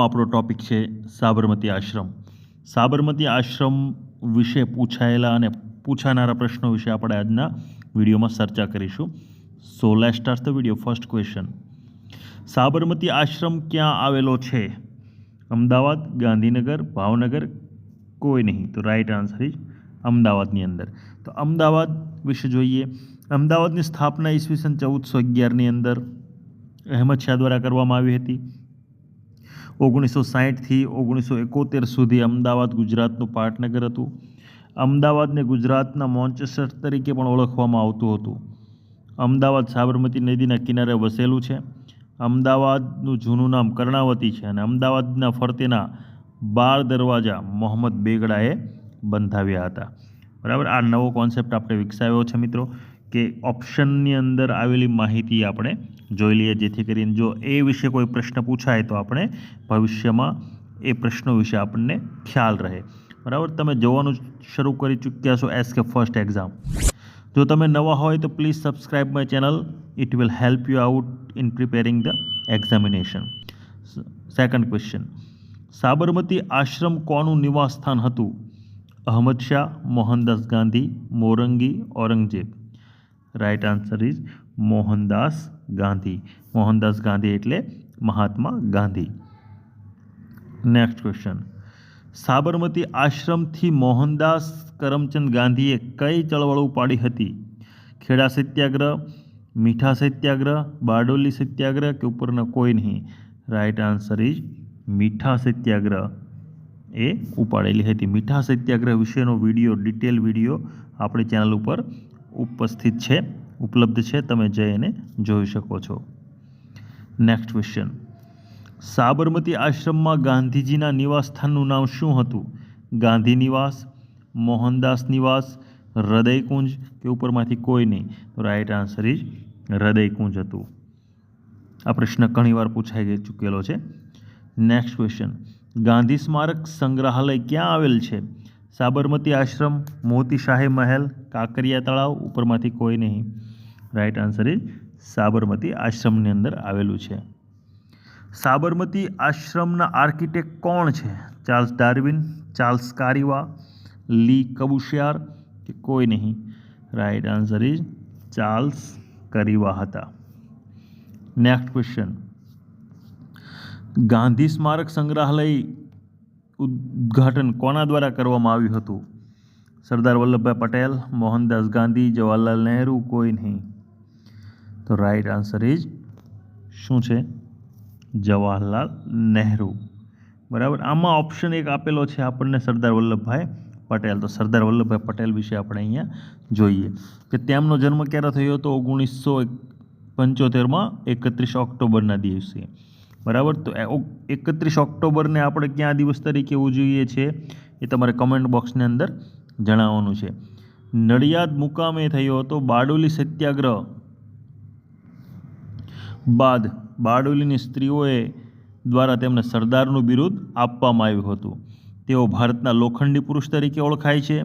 આપણો ટોપિક છે સાબરમતી આશ્રમ. સાબરમતી આશ્રમ વિશે પૂછાયેલા અને પૂછાનારા પ્રશ્નો વિશે આપણે આજના વિડીયોમાં ચર્ચા કરીશું. So let's start the video. First question, Sabarmati Ashram ક્યાં આવેલો છે? અમદાવાદ, ગાંધીનગર, ભાવનગર, કોઈ નહીં. તો રાઈટ આન્સર ઇઝ અમદાવાદની અંદર. તો અમદાવાદ વિશે જોઈએ. અમદાવાદની સ્થાપના ઈસવીસન 1411ની અંદર અહેમદ શાહ દ્વારા કરવામાં આવી હતી. 1960થી 1971 સુધી અમદાવાદ ગુજરાતનું પાટનગર હતું. અમદાવાદને ગુજરાતના મોન્ચેસ્ટર તરીકે પણ ઓળખવામાં આવતું હતું. અમદાવાદ સાબરમતી નદીના કિનારે વસેલું છે. અમદાવાદનું જૂનું નામ કર્ણાવતી છે અને અમદાવાદના ફરતેના 12 દરવાજા મોહમ્મદ બેગડાએ બંધાવ્યા હતા. બરાબર, આ નવો કોન્સેપ્ટ આપણે વિકસાવ્યો છે મિત્રો, કે ઓપ્શનની અંદર આવેલી માહિતી આપણે જોઈ લઈએ, જેથી કરીને જો એ વિશે કોઈ પ્રશ્ન પૂછાય તો આપણે ભવિષ્યમાં એ પ્રશ્નો વિશે આપણને ખ્યાલ રહે. બરાબર, તમે જોવાનું શરૂ કરી ચૂક્યા છો એસકે ફર્સ્ટ એક્ઝામ. જો તમે નવા હોય તો please subscribe my channel. It will help you out in preparing the examination. Second question, Sabarmati Ashram કોનું નિવાસ સ્થાન હતું? Ahmad Shah, Mohandas Gandhi, Morangi, Aurangzeb. Right answer is Mohandas Gandhi. Mohandas Gandhi એટલે મહાત્મા ગાંધી. નેક્સ્ટ ક્વેશ્ચન, સાબરમતી આશ્રમથી મોહનદાસ કરમચંદ ગાંધીએ કઈ ચળવળ ઉપાડી હતી? ખેડા સત્યાગ્રહ, મીઠા સત્યાગ્રહ, બારડોલી સત્યાગ્રહ કે ઉપરના કોઈ નહીં? રાઈટ આન્સર ઇઝ મીઠા સત્યાગ્રહ એ ઉપાડેલી હતી. મીઠા સત્યાગ્રહ વિશેનો વિડીયો, ડિટેલ વિડીયો આપણી ચેનલ ઉપર ઉપસ્થિત છે, ઉપલબ્ધ છે, તમે જઈને જોઈ શકો છો. નેક્સ્ટ ક્વેશ્ચન, સાબરમતી આશ્રમમાં ગાંધીજીના નિવાસ સ્થાનનું નામ શું હતું? ગાંધી નિવાસ, મોહનદાસ નિવાસ, હૃદયકુંજ કે ઉપરમાંથી કોઈ નહીં? તો રાઈટ આન્સર ઇઝ હૃદયકુંજ હતું. આ પ્રશ્ન ઘણીવાર પૂછાઈ ચૂકેલો છે. નેક્સ્ટ ક્વેશ્ચન, ગાંધી સ્મારક સંગ્રહાલય ક્યાં આવેલ છે? સાબરમતી આશ્રમ, મોતી શાહી મહેલ, કાંકરિયા તળાવ, ઉપરમાંથી કોઈ નહીં? રાઈટ આન્સર ઇઝ સાબરમતી આશ્રમની અંદર આવેલું છે. સાબરમતી આશ્રમના આર્કિટેક્ટ કોણ છે? ચાર્લ્સ ડાર્વિન, ચાર્લ્સ કારીવા, લી કબુશિયાર કે કોઈ નહીં? રાઈટ આન્સર ઇઝ ચાર્લ્સ કારીવા હતા. નેક્સ્ટ ક્વેશ્ચન, ગાંધી સ્મારક સંગ્રહાલય ઉદ્ઘાટન કોના દ્વારા કરવામાં આવ્યું હતું? સરદાર વલ્લભભાઈ પટેલ, મોહનદાસ ગાંધી, જવાહરલાલ નહેરુ, કોઈ નહીં? તો રાઈટ આન્સર ઇઝ શું છે? જવાહરલાલ નહેરુ. બરાબર, આમાં ઓપ્શન એક આપેલો છે આપણને સરદાર વલ્લભભાઈ પટેલ. તો સરદાર વલ્લભભાઈ પટેલ વિશે આપણે અહીંયા જોઈએ કે તેમનો જન્મ ક્યારે થયો હતો? 1975માં 31 ઓક્ટોબરના દિવસે. બરાબર, તો 31 ઓક્ટોબરને આપણે ક્યાં દિવસ તરીકે ઉજવીએ છીએ એ તમારે કમેન્ટ બોક્સની અંદર જણાવવાનું છે. નડિયાદ મુકામે થયો હતો. બારડોલી સત્યાગ્રહ બાદ બારડોલીની સ્ત્રીઓએ દ્વારા તેમને સરદારનું બિરુદ આપવામાં આવ્યું હતું. તેઓ ભારતના લોખંડી પુરુષ તરીકે ઓળખાય છે.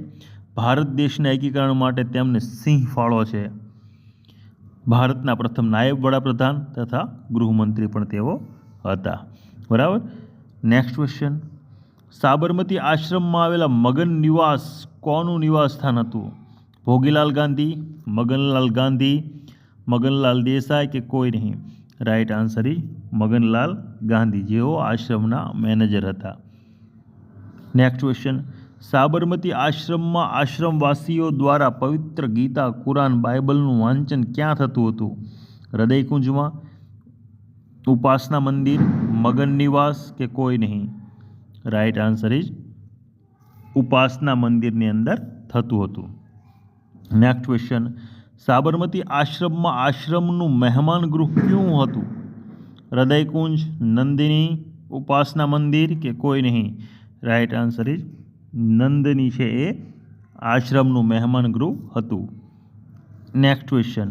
ભારત દેશના એકીકરણ માટે તેમને સિંહ ફાળો છે. ભારતના પ્રથમ નાયબ વડાપ્રધાન તથા ગૃહમંત્રી પણ તેઓ હતા. બરાબર. નેક્સ્ટ ક્વેશ્ચન, સાબરમતી આશ્રમમાં આવેલા મગન નિવાસ કોનું નિવાસ સ્થાન હતું? ભોગીલાલ ગાંધી, મગનલાલ ગાંધી, મગનલાલ દેસાઈ કે કોઈ નહીં? Right answer is Maganlal Gandhi, જેઓ આશ્રમના મેનેજર હતા. નેક્સ્ટ ક્વેશ્ચન, સાબરમતી આશ્રમમાં આશ્રમવાસીઓ દ્વારા પવિત્ર ગીતા, કુરાન, બાઇબલનું વાંચન ક્યાં થતું હતું? હૃદયકુંજમાં, ઉપાસના મંદિર, મગન નિવાસ કે કોઈ નહીં? રાઈટ આન્સર ઇઝ ઉપાસના મંદિરની અંદર થતું હતું. નેક્સ્ટ ક્વેશ્ચન, સાબરમતી આશ્રમમાં આશ્રમનું મહેમાન ગૃહ ક્યું હતું? હૃદયકુંજ, નંદિની, ઉપાસના મંદિર કે કોઈ નહીં? રાઈટ આન્સર ઇઝ નંદની છે એ આશ્રમનું મહેમાન ગૃહ હતું. નેક્સ્ટ ક્વેશ્ચન,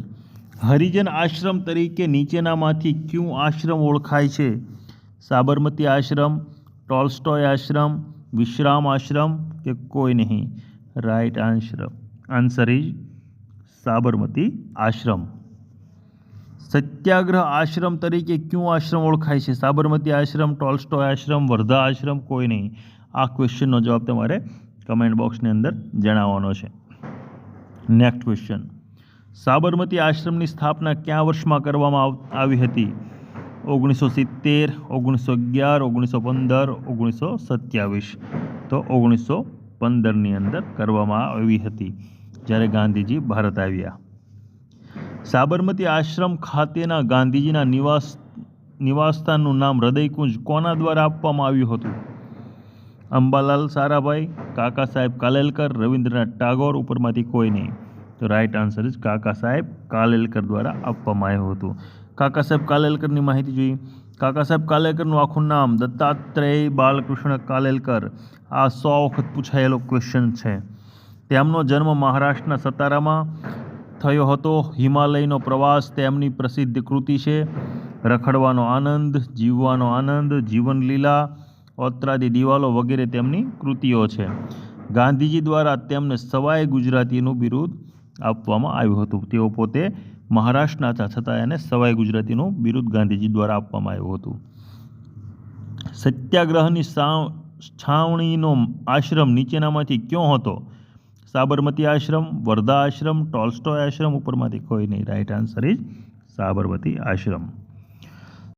હરિજન આશ્રમ તરીકે નીચેનામાંથી ક્યું આશ્રમ ઓળખાય છે? સાબરમતી આશ્રમ, ટોલ્સ્ટોય આશ્રમ, વિશ્રામ આશ્રમ કે કોઈ નહીં? રાઈટ આન્સર ઇઝ સાબરમતી આશ્રમ. સત્યાગ્રહ આશ્રમ તરીકે ક્યું આશ્રમ ઓળખાય છે? સાબરમતી આશ્રમ, ટોલ્સ્ટોય આશ્રમ, વર્ધા આશ્રમ, કોઈ નહીં. આ ક્વેશ્ચનનો જવાબ તમારે કમેન્ટ બોક્સની અંદર જણાવવાનો છે. નેક્સ્ટ ક્વેશ્ચન, સાબરમતી આશ્રમની સ્થાપના કયા વર્ષમાં કરવામાં આવી હતી? 1970, 1911, 1915, 1927. તો 1915ની અંદર કરવામાં આવી હતી જ્યારે ગાંધીજી ભારત આવ્યા. સાબરમતી આશ્રમ ખાતેના ગાંધીજીના નિવાસસ્થાનનું નામ હૃદયકુંજ કોના દ્વારા આપવામાં આવ્યું હતું? અંબાલાલ સારાભાઈ, કાકા સાહેબ કાલેલકર, રવિન્દ્રનાથ ટાગોર, ઉપરમાંથી કોઈ નહીં. તો રાઈટ આન્સર ઇઝ કાકા સાહેબ કાલેલકર દ્વારા આપવામાં આવ્યું હતું. કાકા સાહેબ કાલેલકરની માહિતી જોઈએ. કાકા સાહેબ કાલેલકરનું આખું નામ દત્તાત્રેય બાલકૃષ્ણ કાલેલકર. આ 100 વખત પૂછાયેલો ક્વેશ્ચન છે. તેમનો જન્મ મહારાષ્ટ્રના સતારામાં થયો હતો. હિમાલયનો પ્રવાસ તેમની પ્રસિદ્ધ કૃતિ છે. રખડવાનો આનંદ, જીવવાનો આનંદ, જીવનલીલા, ઓત્રાદી દિવાલો વગેરે તેમની કૃતિઓ છે. ગાંધીજી દ્વારા તેમને સવાઈ ગુજરાતીનું બિરુદ આપવામાં આવ્યું હતું. તેઓ પોતે મહારાષ્ટ્રના હતા છતાં એને સવાઈ ગુજરાતીનું બિરુદ ગાંધીજી દ્વારા આપવામાં આવ્યું હતું. સત્યાગ્રહની છાવણીનો આશ્રમ નીચેનામાંથી કયો હતો? સાબરમતી આશ્રમ, વર્ધા આશ્રમ, ટોલ્સ્ટોય આશ્રમ, ઉપરમાંથી કોઈ નહીં. Right answer is Sabarmati Ashram.